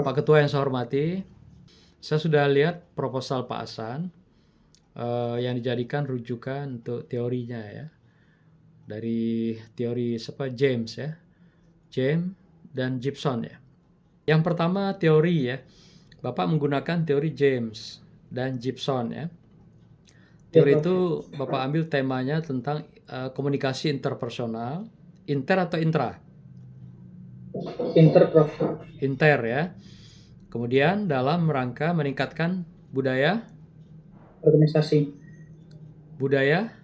Pak Ketua yang saya hormati, saya sudah lihat proposal Pak Hasan yang dijadikan rujukan untuk teorinya ya. Dari teori James ya. James dan Gibson ya. Yang pertama teori ya. Bapak menggunakan teori James dan Gibson ya. Ya, Teori Prof. itu Bapak ambil temanya tentang komunikasi interpersonal, inter atau intra? Pinter, Prof. Inter ya. Kemudian dalam rangka meningkatkan budaya Organisasi. budaya.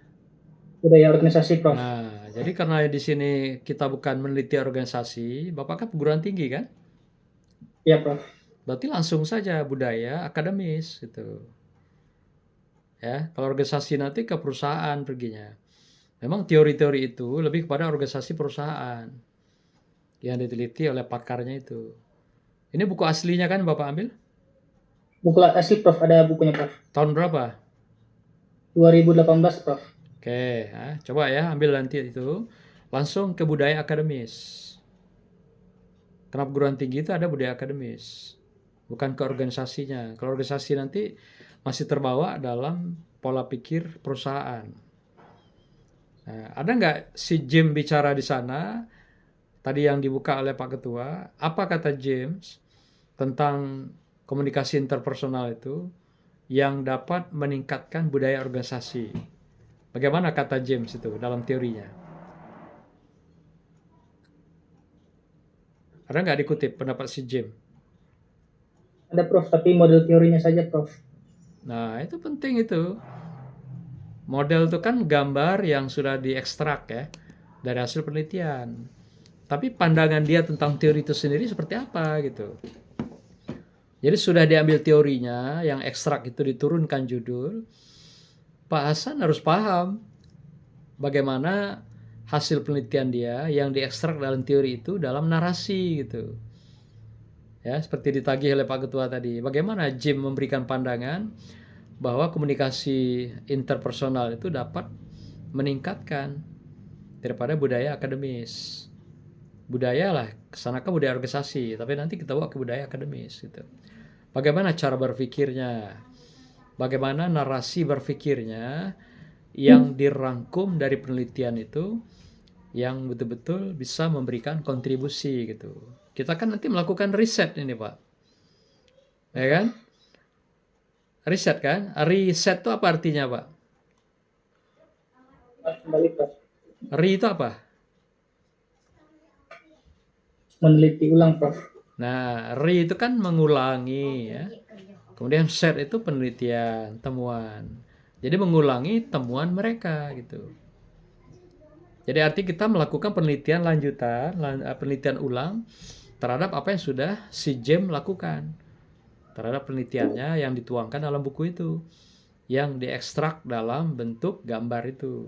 Budaya organisasi, Prof. Nah, jadi karena di sini kita bukan meneliti organisasi, Bapak kan perguruan tinggi kan? Ya, Prof. Berarti langsung saja budaya akademis gitu. Ya, kalau organisasi nanti ke perusahaan perginya. Memang teori-teori itu lebih kepada organisasi perusahaan yang diteliti oleh pakarnya itu. Ini buku aslinya kan Bapak ambil? Buku asli, Prof. Ada bukunya, Prof. Tahun berapa? 2018, Prof. Oke, coba ya ambil nanti itu. Langsung ke budaya akademis. Karena perguruan tinggi itu ada budaya akademis. Bukan ke organisasinya. Kalau organisasi nanti masih terbawa dalam pola pikir perusahaan. Nah, ada nggak si Jim bicara di sana, tadi yang dibuka oleh Pak Ketua, apa kata James tentang komunikasi interpersonal itu yang dapat meningkatkan budaya organisasi? Bagaimana kata James itu dalam teorinya? Ada nggak dikutip pendapat si James? Ada, Prof. Tapi model teorinya saja, Prof. Nah, itu penting itu. Model itu kan gambar yang sudah diekstrak ya dari hasil penelitian. Tapi pandangan dia tentang teori itu sendiri seperti apa gitu. Jadi sudah diambil teorinya, yang ekstrak itu diturunkan judul. Pak Hasan harus paham bagaimana hasil penelitian dia yang diekstrak dalam teori itu dalam narasi gitu. Ya, seperti ditagih oleh Pak Ketua tadi. Bagaimana Jim memberikan pandangan bahwa komunikasi interpersonal itu dapat meningkatkan daripada budaya akademis. Budaya lah, kesana ke budaya organisasi, tapi nanti kita bawa ke budaya akademis gitu. Bagaimana cara berpikirnya, bagaimana narasi berpikirnya yang dirangkum dari penelitian itu, yang betul-betul bisa memberikan kontribusi gitu. Kita kan nanti melakukan riset ini Pak, ya kan? Riset kan? Riset itu apa artinya Pak? Kembali, Prof. Ri itu apa? Meneliti ulang, Prof. Nah, ri itu kan mengulangi ya. Kemudian set itu penelitian, temuan. Jadi mengulangi temuan mereka gitu. Jadi arti kita melakukan penelitian lanjutan, penelitian ulang terhadap apa yang sudah si James lakukan. Terhadap penelitiannya yang dituangkan dalam buku itu. Yang diekstrak dalam bentuk gambar itu.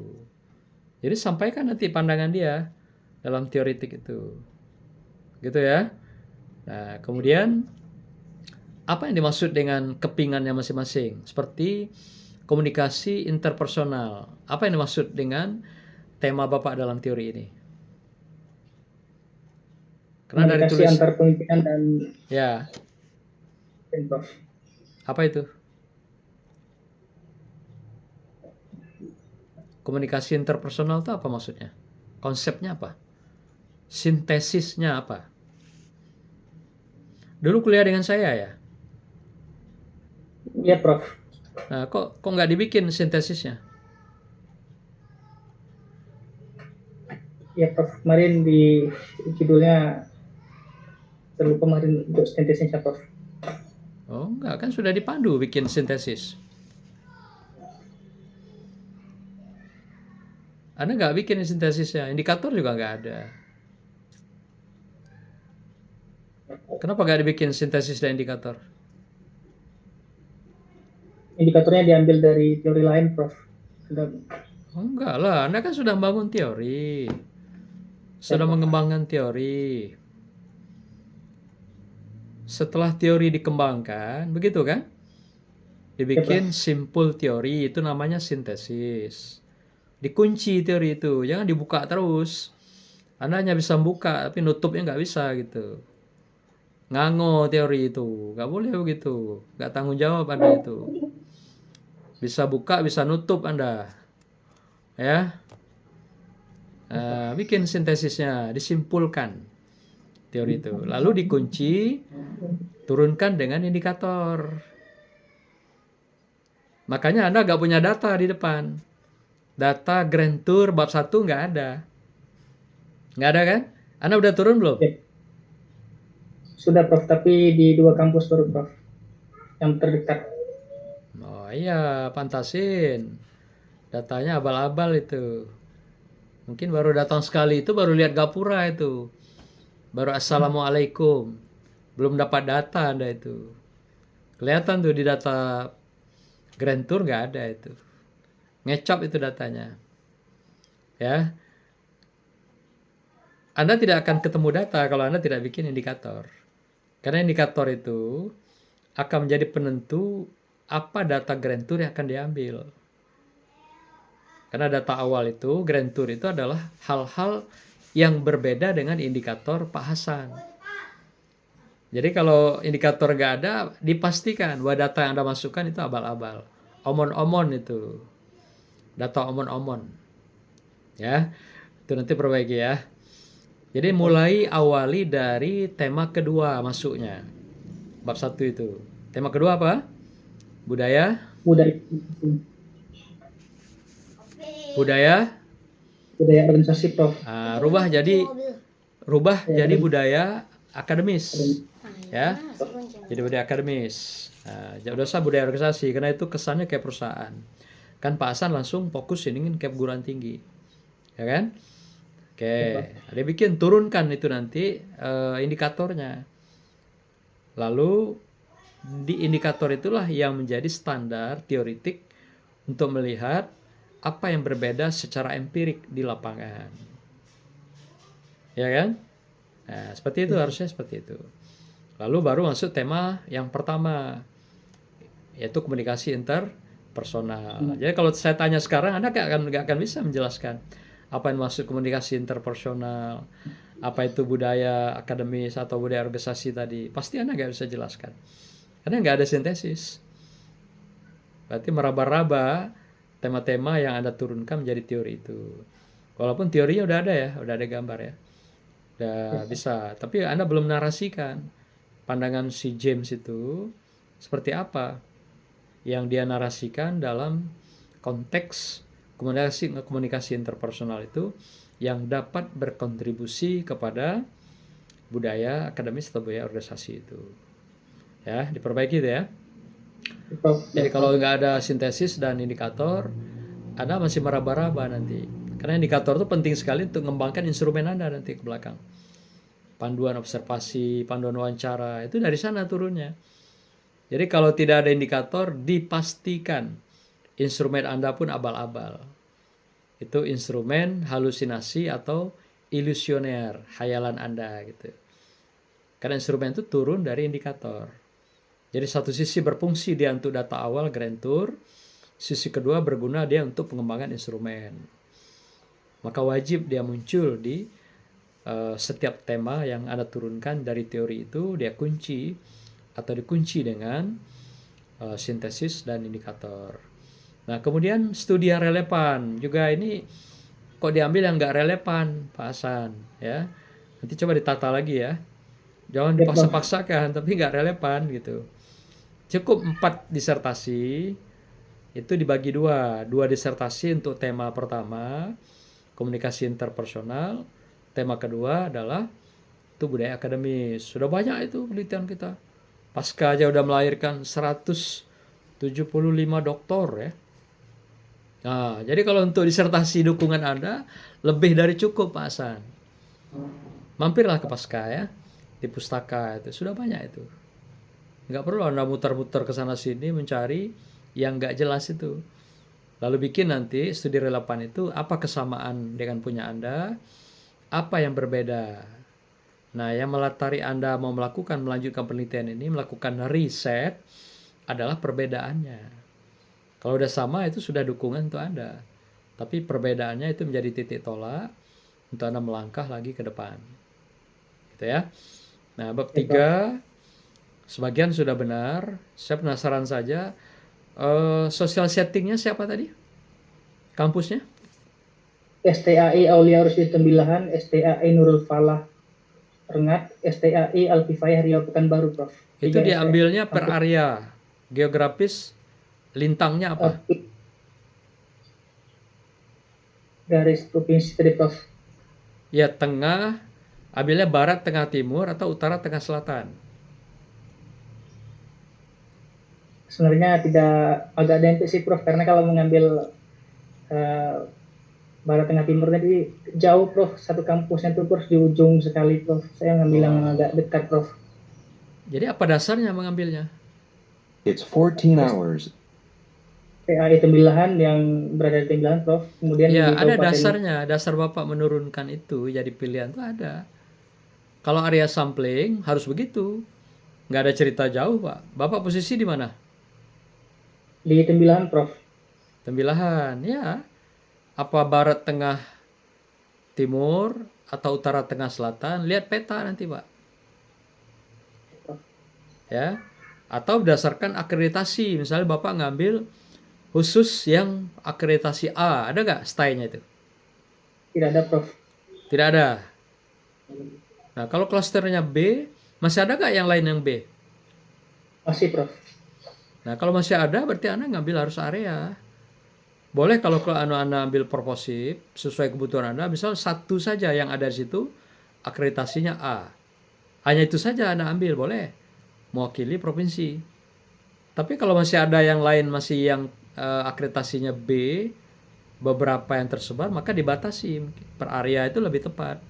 Jadi sampaikan nanti pandangan dia dalam teoritik itu. Gitu ya. Nah, kemudian apa yang dimaksud dengan kepingannya masing-masing? Seperti komunikasi interpersonal. Apa yang dimaksud dengan tema Bapak dalam teori ini? Karena dari Komunikasi tulis antar pemimpinan dan ya, Prof. apa itu? Komunikasi interpersonal itu apa maksudnya? Konsepnya apa? Sintesisnya apa? Dulu kuliah dengan saya ya. Ya, Prof. Nah, kok nggak dibikin sintesisnya? Ya, Prof. Kemarin di judulnya terlupa kemarin untuk sintesisnya, Prof. Oh, enggak, kan sudah dipandu bikin sintesis. Anda nggak bikin sintesisnya, indikator juga nggak ada. Kenapa nggak dibikin sintesis dan indikator? Indikatornya diambil dari teori lain, Prof. Oh, enggak lah, Anda kan sudah membangun teori, sudah mengembangkan teori. Setelah teori dikembangkan, begitu kan? Dibikin simpul teori, itu namanya sintesis. Dikunci teori itu, jangan dibuka terus. Anda hanya bisa buka, tapi nutupnya nggak bisa gitu. Ngango teori itu. Nggak boleh begitu. Nggak tanggung jawab Anda itu. Bisa buka, bisa nutup Anda. Ya, bikin sintesisnya, disimpulkan teori itu. Lalu dikunci, turunkan dengan indikator. Makanya Anda nggak punya data di depan. Data Grand Tour bab 1 nggak ada. Nggak ada kan? Anda udah turun belum? Ya, sudah Prof, tapi di 2 kampus baru Prof, yang terdekat. Oh iya, pantasin. Datanya abal-abal itu. Mungkin baru datang sekali itu baru lihat gapura itu. Baru assalamualaikum. Belum dapat data Anda itu. Kelihatan tuh di data Grand Tour nggak ada itu. Ngecap itu datanya. Ya, Anda tidak akan ketemu data kalau Anda tidak bikin indikator. Karena indikator itu akan menjadi penentu apa data Grand Tour yang akan diambil. Karena data awal itu, Grand Tour itu adalah hal-hal yang berbeda dengan indikator Pak Hasan. Jadi kalau indikator nggak ada, dipastikan bahwa data yang Anda masukkan itu abal-abal. Omon-omon itu. Data omon-omon. Ya, itu nanti perbaiki ya. Jadi mulai awali dari tema kedua masuknya. Bab 1 itu. Tema kedua apa? Budaya. Budaya Budaya. budaya organisasi Prof. Rubah jadi Ya, budaya akademis. Ya. Jadi budaya akademis. Jangan usah budaya organisasi karena itu kesannya kayak perusahaan. Kan Pak Hasan langsung fokus ini kayak perguruan tinggi. Ya kan? Oke, dia bikin turunkan itu nanti indikatornya. Lalu di indikator itulah yang menjadi standar teoritik untuk melihat apa yang berbeda secara empirik di lapangan. Ya kan? Nah, seperti itu harusnya seperti itu. Lalu baru masuk tema yang pertama, yaitu komunikasi interpersonal. Jadi kalau saya tanya sekarang, Anda nggak akan bisa menjelaskan apa yang maksud komunikasi interpersonal, apa itu budaya akademis atau budaya organisasi tadi. Pasti Anda nggak bisa jelaskan. Karena nggak ada sintesis. Berarti meraba-raba tema-tema yang Anda turunkan menjadi teori itu. Walaupun teorinya udah ada ya, udah ada gambar ya. Udah bisa. Tapi Anda belum narasikan pandangan si James itu seperti apa yang dia narasikan dalam konteks komunikasi interpersonal itu yang dapat berkontribusi kepada budaya akademis atau budaya organisasi itu. Ya, diperbaiki itu ya. Jadi kalau nggak ada sintesis dan indikator, Anda masih meraba-raba nanti. Karena indikator itu penting sekali untuk mengembangkan instrumen Anda nanti ke belakang. Panduan observasi, panduan wawancara, itu dari sana turunnya. Jadi kalau tidak ada indikator, dipastikan instrumen Anda pun abal-abal. Itu instrumen halusinasi atau ilusioner, hayalan Anda gitu. Karena instrumen itu turun dari indikator. Jadi satu sisi berfungsi dia untuk data awal Grand Tour, sisi kedua berguna dia untuk pengembangan instrumen. Maka wajib dia muncul di setiap tema yang Anda turunkan dari teori itu, dia kunci atau dikunci dengan sintesis dan indikator. Nah, kemudian studi yang relevan juga ini kok diambil yang nggak relevan, Pak Hasan, ya. Nanti coba ditata lagi ya. Jangan dipaksa-paksakan, tapi nggak relevan gitu. Cukup 4 disertasi, itu dibagi dua disertasi untuk tema pertama, komunikasi interpersonal. Tema kedua adalah itu budaya akademis. Sudah banyak itu penelitian kita. Pasca aja udah melahirkan 175 doktor ya. Nah, jadi kalau untuk disertasi dukungan Anda lebih dari cukup Pak Hasan. Mampirlah ke Pasca ya, di pustaka itu sudah banyak itu. Nggak perlu Anda muter-muter ke sana sini mencari yang nggak jelas itu. Lalu bikin nanti studi relevan itu apa kesamaan dengan punya Anda, apa yang berbeda. Nah, yang melatari Anda mau melanjutkan penelitian ini, melakukan riset adalah perbedaannya. Kalau udah sama itu sudah dukungan untuk Anda. Tapi perbedaannya itu menjadi titik tolak untuk Anda melangkah lagi ke depan. Gitu ya. Nah, bab Ya, Prof. 3 sebagian sudah benar. Saya penasaran saja, social settingnya siapa tadi? Kampusnya? STAI Aulia Rusdi Tembilahan, STAI Nurul Falah Rengat, STAI Alkifayah Riau Pekanbaru, Prof. Itu 3 STAI diambilnya per kampus. area. Geografis lintangnya apa? Garis provinsi tadi, Prof. Ya, tengah, ambilnya barat, tengah, timur, atau utara, tengah, selatan. Sebenarnya tidak agak identik sih, Prof. Karena kalau mengambil eh, barat tengah timur tadi jauh, Prof. Satu kampusnya itu, Prof, di ujung sekali, Prof. Saya ngambil yang agak Oh, dekat, Prof. jadi apa dasarnya mengambilnya? It's 14 hours. STAI Tembilahan yang berada di Tembilahan, Prof. Kemudian Ya, di ada Kabupaten dasarnya. Dasar Bapak menurunkan itu jadi pilihan tuh ada. Kalau area sampling harus begitu. Nggak ada cerita jauh, Pak. Bapak posisi di mana? di Tembilahan, Prof. Tembilahan, ya. Apa barat, tengah, timur, atau utara, tengah, selatan? Lihat peta nanti, Pak. Ya. Atau berdasarkan akreditasi. Misalnya Bapak ngambil khusus yang akreditasi A. Ada nggak stylenya itu? Tidak ada, Prof. Tidak ada. Nah, kalau klasternya B, masih ada nggak yang lain yang B? Masih, Prof. Nah, kalau masih ada, berarti Anda ngambil harus area. Boleh kalau Anda ambil proposif, sesuai kebutuhan Anda, misal satu saja yang ada di situ, akreditasinya A. Hanya itu saja Anda ambil, boleh. Mewakili provinsi. Tapi kalau masih ada yang lain, masih yang akreditasinya B, beberapa yang tersebar, maka dibatasi. Per area itu lebih tepat.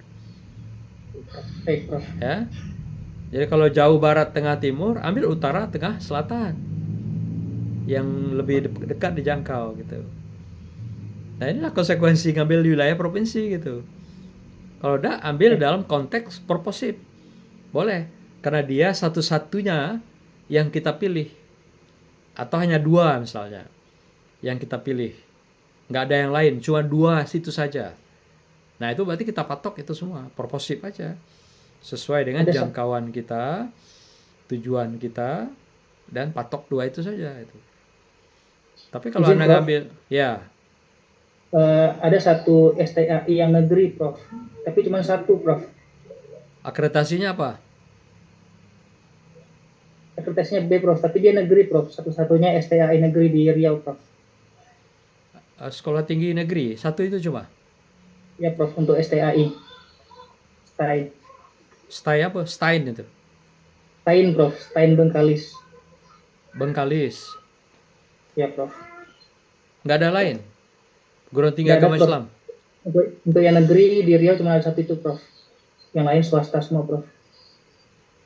Baik, Prof. Ya. Jadi kalau jauh barat, tengah, timur, ambil utara, tengah, selatan. Yang lebih dekat dijangkau gitu. Nah, inilah konsekuensi ngambil di wilayah provinsi gitu. Kalau udah ambil dalam konteks proposif, boleh. Karena dia satu-satunya yang kita pilih. Atau hanya dua misalnya yang kita pilih. Nggak ada yang lain, cuma dua situ saja. Nah, itu berarti kita patok itu semua, proposif aja. Sesuai dengan Ada jangkauan kita, tujuan kita, dan patok dua itu saja. Itu. Tapi kalau izin, Anda Prof. ngambil, ya, Ada satu STAI yang negeri, Prof. Tapi cuma satu, Prof. akreditasinya apa? Akreditasinya B, Prof. Tapi dia negeri, Prof. Satu-satunya STAI negeri di Riau, Prof. Sekolah tinggi negeri, satu itu cuma. Ya, Prof. Untuk STAI. Stain. Stai apa? Stein itu. Stain, Prof. Stain Bengkalis. Bengkalis. Ya, Prof. Nggak ada lain. Guruan tinggi Nggak ada, agama Prof. Islam. Untuk yang negeri di Riau cuma ada satu itu, Prof. Yang lain swasta semua, Prof.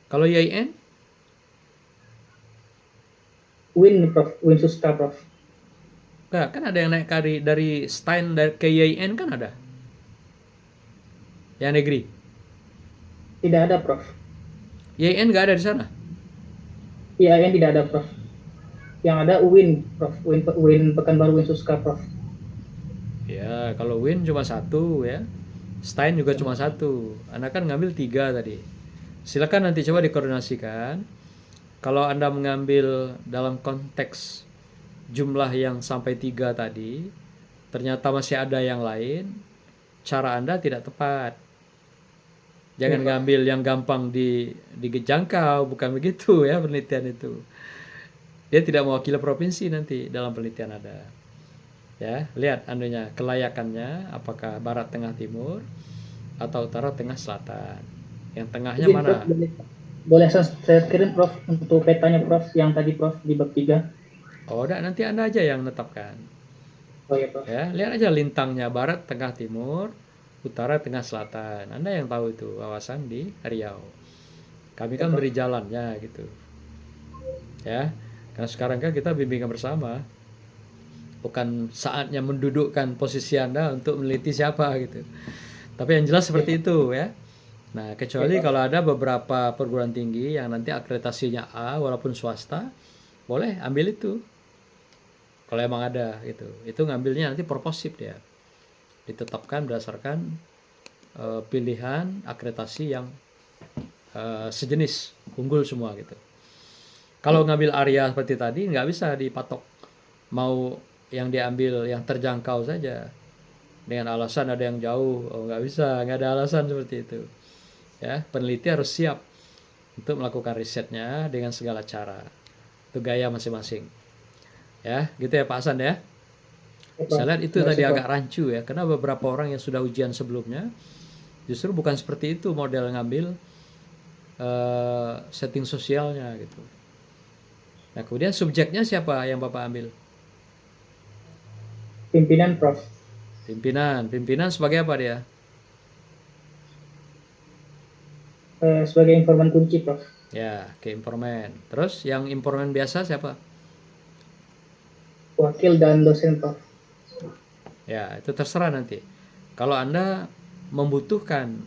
Kalau YIN, Win, Prof. Win Suska, Prof. nggak, kan ada yang naik dari Stein ke YIN kan ada. Yang negeri. Tidak ada, Prof. YIN nggak ada di sana. IAIN tidak ada, Prof. Yang ada Win, Prof. Win Pekanbaru Win Suska, Prof. Ya, kalau Win cuma satu ya. Stein juga cuma satu. Anda kan ngambil 3 tadi. Silakan nanti coba dikoordinasikan. Kalau Anda mengambil dalam konteks jumlah yang sampai 3 tadi, ternyata masih ada yang lain, cara Anda tidak tepat. Jangan Ya, Prof. ngambil yang gampang dijangkau, bukan begitu ya penelitian itu. Dia tidak mewakili provinsi nanti dalam penelitian ada. Ya, lihat anunya, kelayakannya apakah barat, tengah, timur atau utara, tengah, selatan. Yang tengahnya Izin, mana? Prof. Boleh saya kirim, Prof, untuk petanya, Prof, yang tadi, Prof, di bab 3. Oh, udah nanti Anda aja yang menetapkan. Oh ya, Prof. Ya, lihat aja lintangnya barat, tengah, timur, utara, tengah, selatan. Anda yang tahu itu kawasan di Riau. Kami kan beri jalannya gitu. Ya. Karena sekarang kan kita bimbingan bersama. Bukan saatnya mendudukkan posisi Anda untuk meneliti siapa gitu. Tapi yang jelas seperti itu ya. Nah, kecuali kalau ada beberapa perguruan tinggi yang nanti akreditasinya A walaupun swasta, boleh ambil itu. Kalau emang ada gitu. Itu ngambilnya nanti proposif dia. Ditetapkan berdasarkan pilihan akreditasi yang sejenis, unggul semua gitu. Kalau ngambil area seperti tadi nggak bisa dipatok, mau yang diambil yang terjangkau saja dengan alasan ada yang jauh, oh nggak bisa, nggak ada alasan seperti itu. Ya, peneliti harus siap untuk melakukan risetnya dengan segala cara. Itu gaya masing-masing. Ya, gitu ya Pak Hasan ya. Ya, Prof. Saya lihat itu Terima tadi kasih, Prof. agak rancu ya, karena beberapa orang yang sudah ujian sebelumnya justru bukan seperti itu model ngambil setting sosialnya gitu. Nah, kemudian subjeknya siapa yang Bapak ambil? Pimpinan, Prof. Pimpinan sebagai apa dia? Sebagai informan kunci, Prof. Ya, ke informan. Terus yang informan biasa siapa? Wakil dan dosen, Prof. Ya, itu terserah nanti. Kalau Anda membutuhkan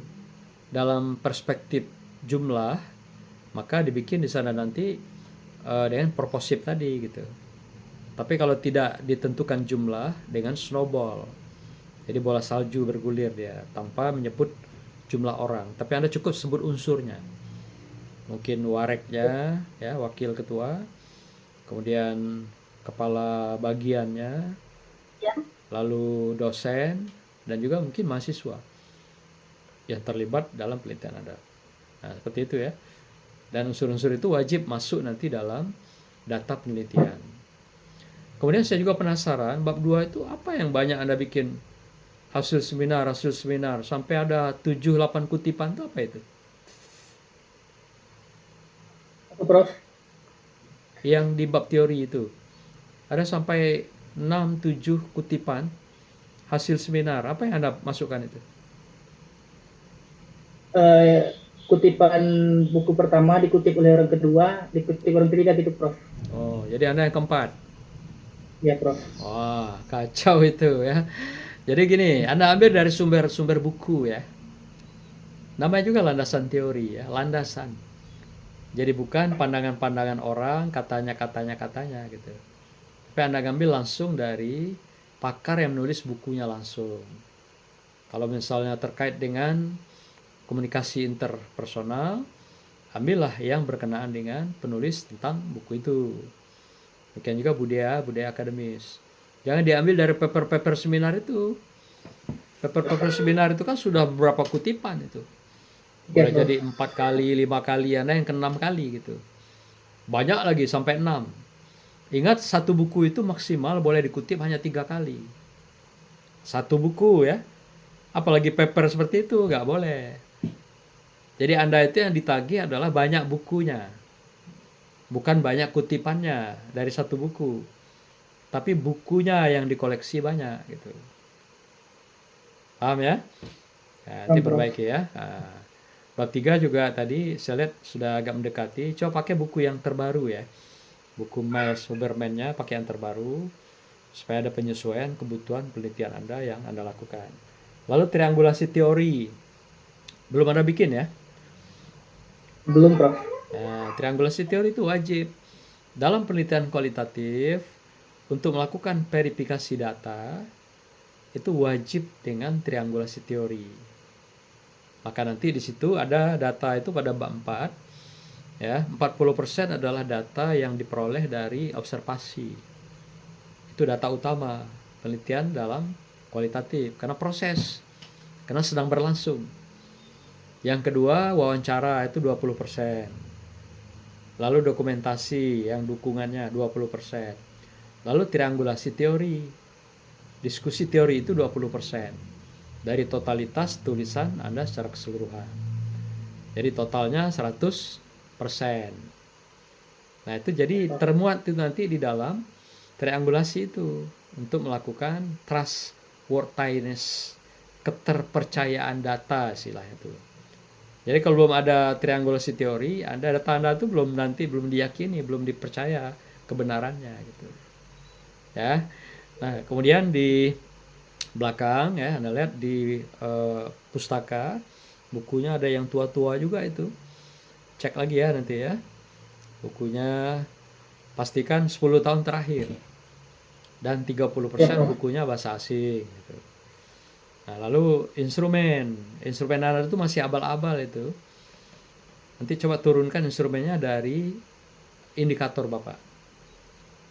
dalam perspektif jumlah, maka dibikin di sana nanti dengan proposif tadi gitu. Tapi kalau tidak ditentukan jumlah dengan snowball. Jadi bola salju bergulir dia tanpa menyebut jumlah orang. Tapi Anda cukup sebut unsurnya. Mungkin wareknya, ya, wakil ketua, kemudian kepala bagiannya, lalu dosen, dan juga mungkin mahasiswa yang terlibat dalam penelitian Anda. Nah, seperti itu ya. Dan unsur-unsur itu wajib masuk nanti dalam data penelitian. Kemudian saya juga penasaran, bab 2 itu apa yang banyak Anda bikin hasil seminar sampai ada 7-8 kutipan itu apa itu? Apa, Prof? Yang di bab teori itu ada sampai 6-7 kutipan hasil seminar. Apa yang Anda masukkan itu? Kutipan buku pertama dikutip oleh orang kedua, dikutip orang ketiga gitu, Prof. Oh, jadi Anda yang keempat. Ya, Prof. Wah, kacau itu ya. Jadi gini, Anda ambil dari sumber-sumber buku ya. Namanya juga landasan teori ya, landasan. Jadi bukan pandangan-pandangan orang, katanya gitu. Tapi Anda ambil langsung dari pakar yang menulis bukunya langsung. Kalau misalnya terkait dengan komunikasi interpersonal, ambillah yang berkenaan dengan penulis tentang buku itu. Demikian juga budaya akademis. Jangan diambil dari paper-paper seminar itu. Paper-paper seminar itu kan sudah beberapa kutipan itu. Boleh jadi 4 kali, 5 kali, ada yang ke-6 kali gitu. Banyak lagi sampai 6. Ingat satu buku itu maksimal boleh dikutip hanya 3 kali. Satu buku ya. Apalagi paper seperti itu nggak boleh. Jadi Anda itu yang ditagih adalah banyak bukunya. Bukan banyak kutipannya dari satu buku. Tapi bukunya yang dikoleksi banyak gitu. Paham ya? Nah, nanti perbaiki ya. Nah, bab 3 juga tadi saya lihat sudah agak mendekati. Coba pakai buku yang terbaru ya. Buku Miles Huberman-nya pakai yang terbaru supaya ada penyesuaian kebutuhan penelitian Anda yang Anda lakukan. Lalu triangulasi teori. Belum Anda bikin ya? Belum, Prof. Nah, triangulasi teori itu wajib. Dalam penelitian kualitatif, untuk melakukan verifikasi data, itu wajib dengan triangulasi teori. Maka nanti di situ ada data itu pada bab 4, ya, 40% adalah data yang diperoleh dari observasi. Itu data utama penelitian dalam kualitatif, karena proses, karena sedang berlangsung. Yang kedua, wawancara itu 20%. Lalu dokumentasi yang dukungannya 20%. Lalu triangulasi teori. Diskusi teori itu 20%. Dari totalitas tulisan Anda secara keseluruhan. Jadi totalnya 100%. Nah, itu jadi termuat itu nanti di dalam triangulasi itu untuk melakukan trustworthiness, keterpercayaan data istilah itu. Jadi kalau belum ada triangulasi teori, data Anda itu belum diyakini, belum dipercaya kebenarannya gitu. Ya. Nah, kemudian di belakang ya Anda lihat di pustaka bukunya ada yang tua-tua juga itu. Cek lagi ya nanti ya. Bukunya pastikan 10 tahun terakhir. Dan 30% bukunya bahasa asing gitu. Nah, lalu instrumen Anda itu masih abal-abal itu. Nanti coba turunkan instrumennya dari indikator Bapak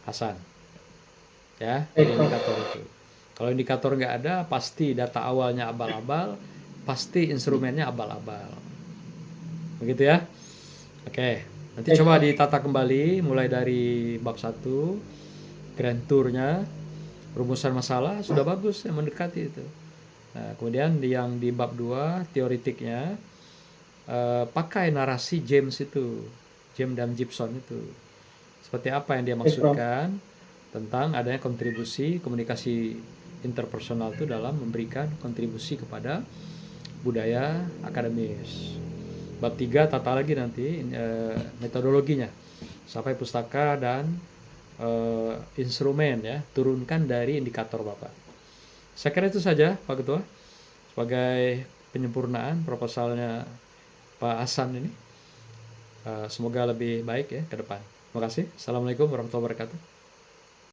Hasan. Ya, dari Baik, Prof. indikator itu. Kalau indikator nggak ada, pasti data awalnya abal-abal, pasti instrumennya abal-abal. Begitu ya? Oke, nanti Baik, coba Prof. ditata kembali mulai dari bab 1, grand tour-nya, rumusan masalah sudah bagus yang mendekati itu. Nah, kemudian yang di bab 2, teoritiknya, pakai narasi James itu, James dan Gibson itu. Seperti apa yang dia Baik, Prof. maksudkan tentang adanya kontribusi komunikasi interpersonal itu dalam memberikan kontribusi kepada budaya akademis. Bab 3 tata lagi nanti metodologinya sampai pustaka dan instrumen ya, turunkan dari indikator Bapak. Saya kira itu saja Pak Ketua sebagai penyempurnaan proposalnya Pak Hasan ini. Semoga lebih baik ya ke depan. Terima kasih. Assalamualaikum warahmatullahi wabarakatuh.